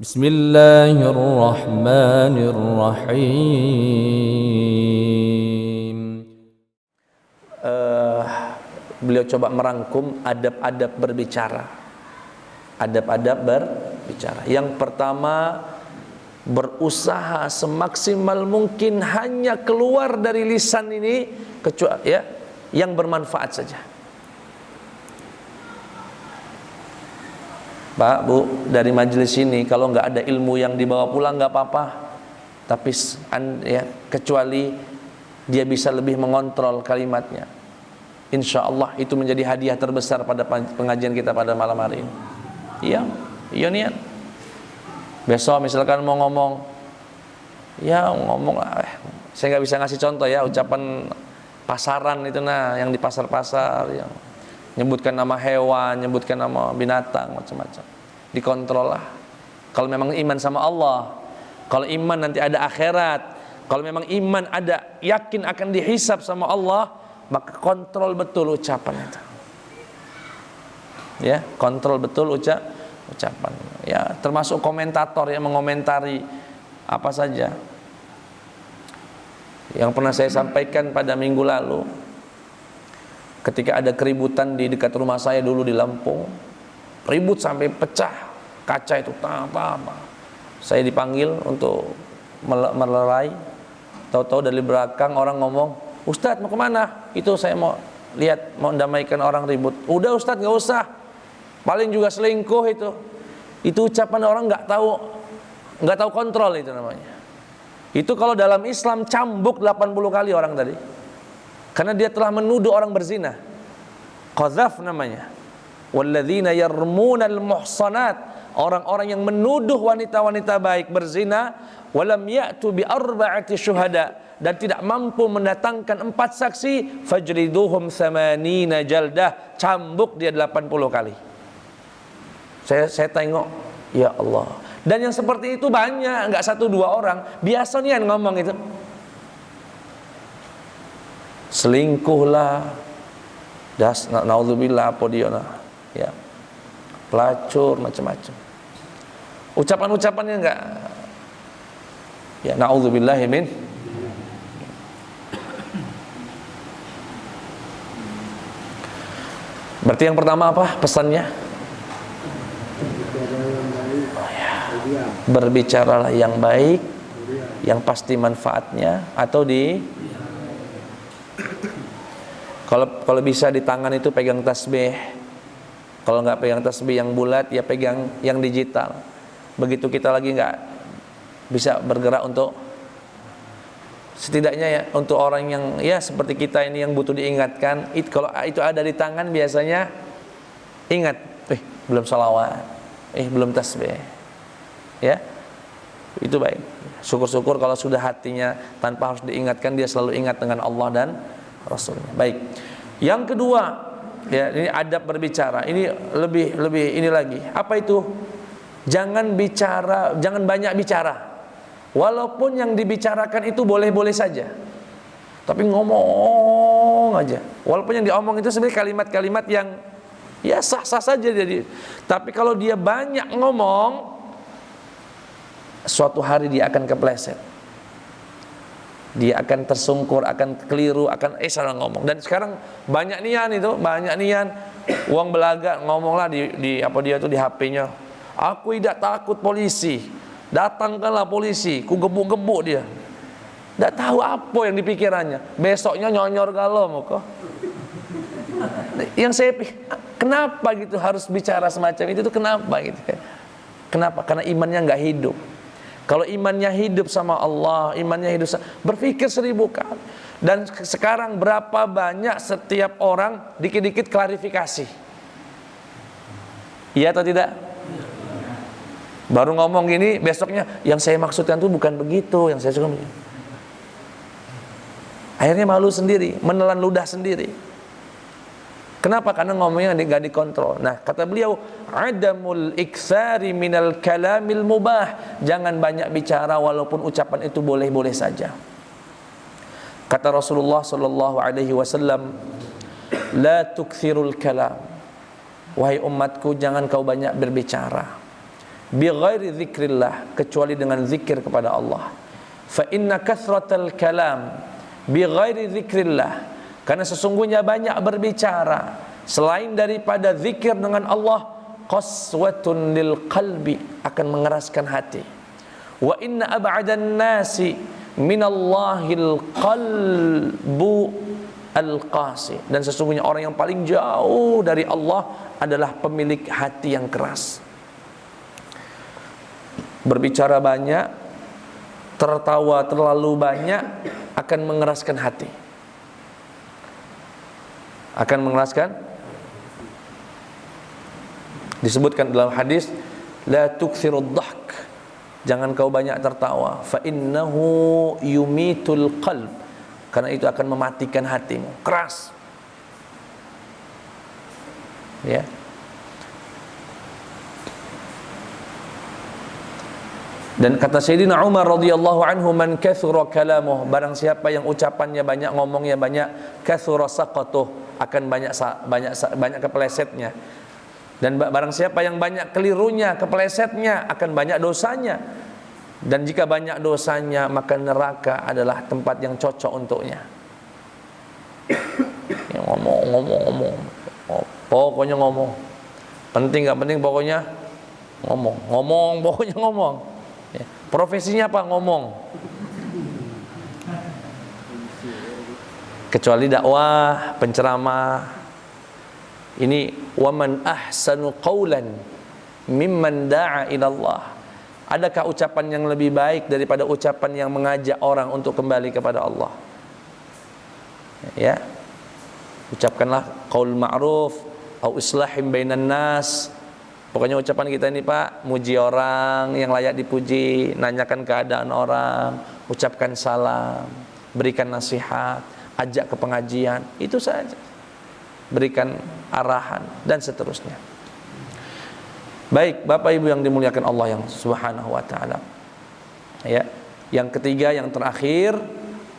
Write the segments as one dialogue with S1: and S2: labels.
S1: Bismillahirrahmanirrahim. Beliau coba merangkum adab-adab berbicara. Adab-adab berbicara. Yang pertama, berusaha semaksimal mungkin hanya keluar dari lisan ini kecuali yang bermanfaat saja. Pak, Bu, dari majelis ini kalau nggak ada ilmu yang dibawa pulang nggak apa-apa, tapi kecuali dia bisa lebih mengontrol kalimatnya. Insya Allah itu menjadi hadiah terbesar pada pengajian kita pada malam hari ini. Iya niat. Besok misalkan mau ngomong, ngomong lah. Saya nggak bisa ngasih contoh ya, ucapan pasaran itu yang di pasar-pasar yang nyebutkan nama hewan, nyebutkan nama binatang, macam-macam. Dikontrol lah. Kalau memang iman sama Allah, kalau iman nanti ada akhirat, kalau memang iman ada yakin akan dihisab sama Allah, maka kontrol betul ucapan itu. Ya, kontrol betul ucapan. Ya, termasuk komentator yang mengomentari apa saja. Yang pernah saya sampaikan pada minggu lalu, ketika ada keributan di dekat rumah saya dulu di Lampung, ribut sampai pecah kaca itu, saya dipanggil untuk melerai. Tahu-tahu dari belakang orang ngomong, "Ustadz mau kemana?" Itu saya mau lihat, mau mendamaikan orang ribut. "Udah Ustadz, nggak usah, paling juga selingkuh itu." Itu ucapan orang nggak tahu kontrol, itu namanya. Itu kalau dalam Islam cambuk 80 kali orang tadi, karena dia telah menuduh orang berzina. Qadzaf namanya. Walladzina yarmunal muhsanat, orang-orang yang menuduh wanita-wanita baik berzina, walam ya'tu bi arba'ati syuhada, dan tidak mampu mendatangkan 4 saksi, fajriduhum 80 jaldah, cambuk dia 80 kali. Saya tengok, ya Allah. Dan yang seperti itu banyak, enggak 1-2 orang. Biasanya yang ngomong itu selingkuhlah, naudzubillah, apa dia pelacur, macam-macam. Ucapan-ucapannya enggak, naudzubillahi min. Berarti yang pertama apa pesannya? Berbicaralah yang baik, yang pasti manfaatnya, atau kalau bisa di tangan itu pegang tasbih. Kalau nggak pegang tasbih yang bulat, ya pegang yang digital. Begitu kita lagi nggak bisa bergerak, untuk setidaknya untuk orang yang seperti kita ini yang butuh diingatkan, kalau itu ada di tangan biasanya ingat, belum sholawat, belum tasbih. Ya, itu baik. Syukur-syukur kalau sudah hatinya tanpa harus diingatkan, dia selalu ingat dengan Allah dan Rasulnya. Baik. Yang kedua, ini adab berbicara. Ini lebih ini lagi. Apa itu? Jangan banyak bicara. Walaupun yang dibicarakan itu boleh-boleh saja, tapi ngomong aja. Walaupun yang diomong itu sebenarnya kalimat-kalimat yang sah-sah saja jadi. Tapi kalau dia banyak ngomong, suatu hari dia akan kepleset, dia akan tersungkur, akan keliru, akan salah ngomong. Dan sekarang banyak nian uang belaga, ngomonglah di HP-nya, "Aku tidak takut polisi, datangkanlah polisi, ku gebuk-gebuk dia." Tidak tahu apa yang dipikirannya, besoknya nyonyor galom kok. Yang saya kenapa gitu harus bicara semacam itu tuh, kenapa gitu? Kenapa? Karena imannya nggak hidup. Kalau imannya hidup sama Allah, imannya hidup, berpikir 1000 kali. Dan sekarang berapa banyak setiap orang dikit-dikit klarifikasi, iya atau tidak? Baru ngomong gini, besoknya yang saya maksudkan itu bukan begitu, yang saya suka begini. Akhirnya malu sendiri, menelan ludah sendiri. Kenapa? Karena ngomongnya nggak dikontrol. Nah, kata beliau, adamul iktsari minal kalamil mubah. Jangan banyak bicara walaupun ucapan itu boleh-boleh saja. Kata Rasulullah sallallahu alaihi wasallam, la tukthirul kalam. Wahai umatku, jangan kau banyak berbicara. bighairi dzikrillah, kecuali dengan zikir kepada Allah. Fa inna kathratal kalam bighairi dzikrillah, karena sesungguhnya banyak berbicara selain daripada zikir dengan Allah, qaswatun lil qalbi, akan mengeraskan hati. Wa inna ab'adan nasi minallahil qalbu al-qasi, dan sesungguhnya orang yang paling jauh dari Allah adalah pemilik hati yang keras. Berbicara banyak, tertawa terlalu banyak akan mengeraskan hati. Akan mengeraskan. Disebutkan dalam hadis, la tukthirud dhahk, jangan kau banyak tertawa, fa innahu yumitul qalb, karena itu akan mematikan hatimu. Keras. Ya. Dan kata Sayyidina Umar radhiyallahu anhu, man kathura kalamuh, barang siapa yang ucapannya banyak, ngomongnya banyak, kathura saqatuh, akan banyak kepelesetnya. Dan barang siapa yang banyak kelirunya, kepelesetnya, akan banyak dosanya. Dan jika banyak dosanya, maka neraka adalah tempat yang cocok untuknya. Ya, ngomong. Pokoknya ngomong. Penting gak penting, pokoknya ngomong. Pokoknya ngomong. Ya. Profesinya apa? Ngomong. Kecuali dakwah, penceramah. Ini waman ahsanu qawlan mimman da'a ila Allah. Adakah ucapan yang lebih baik daripada ucapan yang mengajak orang untuk kembali kepada Allah? Ya. Ucapkanlah qaul ma'ruf au islahim bainan nas. Pokoknya ucapan kita ini Pak, muji orang yang layak dipuji, nanyakan keadaan orang, ucapkan salam, berikan nasihat, ajak ke pengajian, itu saja. Berikan arahan dan seterusnya. Baik, Bapak Ibu yang dimuliakan Allah yang Subhanahu wa taala. Ya. Yang ketiga, yang terakhir,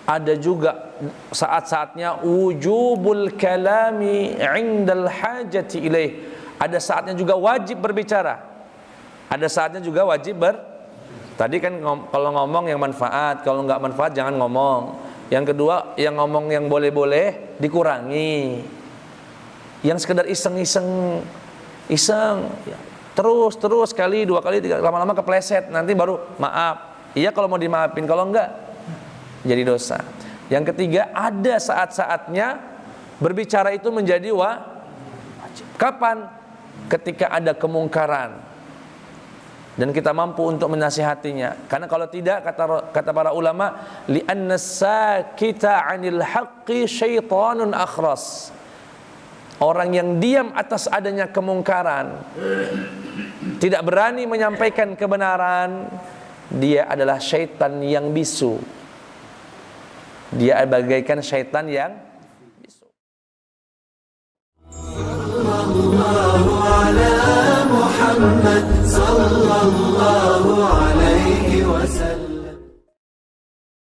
S1: ada juga saat-saatnya wujubul kalami 'indal hajati ilaih. Ada saatnya juga wajib berbicara. Ada saatnya juga wajib Tadi kan kalau ngomong yang manfaat, kalau nggak manfaat jangan ngomong. Yang kedua, yang ngomong yang boleh-boleh dikurangi. Yang sekedar iseng ya. Terus sekali, 2 kali, 3, lama-lama kepleset, nanti baru maaf. Iya kalau mau dimaafin, kalau enggak jadi dosa. Yang ketiga, ada saat-saatnya berbicara itu menjadi wajib. Kapan? Ketika ada kemungkaran dan kita mampu untuk menasihatinya. Karena kalau tidak, kata para ulama, li'anna sakita 'anil haqqi syaitanun akhras. Orang yang diam atas adanya kemungkaran, tidak berani menyampaikan kebenaran, dia adalah syaitan yang bisu. Dia bagaikan syaitan yang bisu. Sallallahu ala Muhammad sallallahu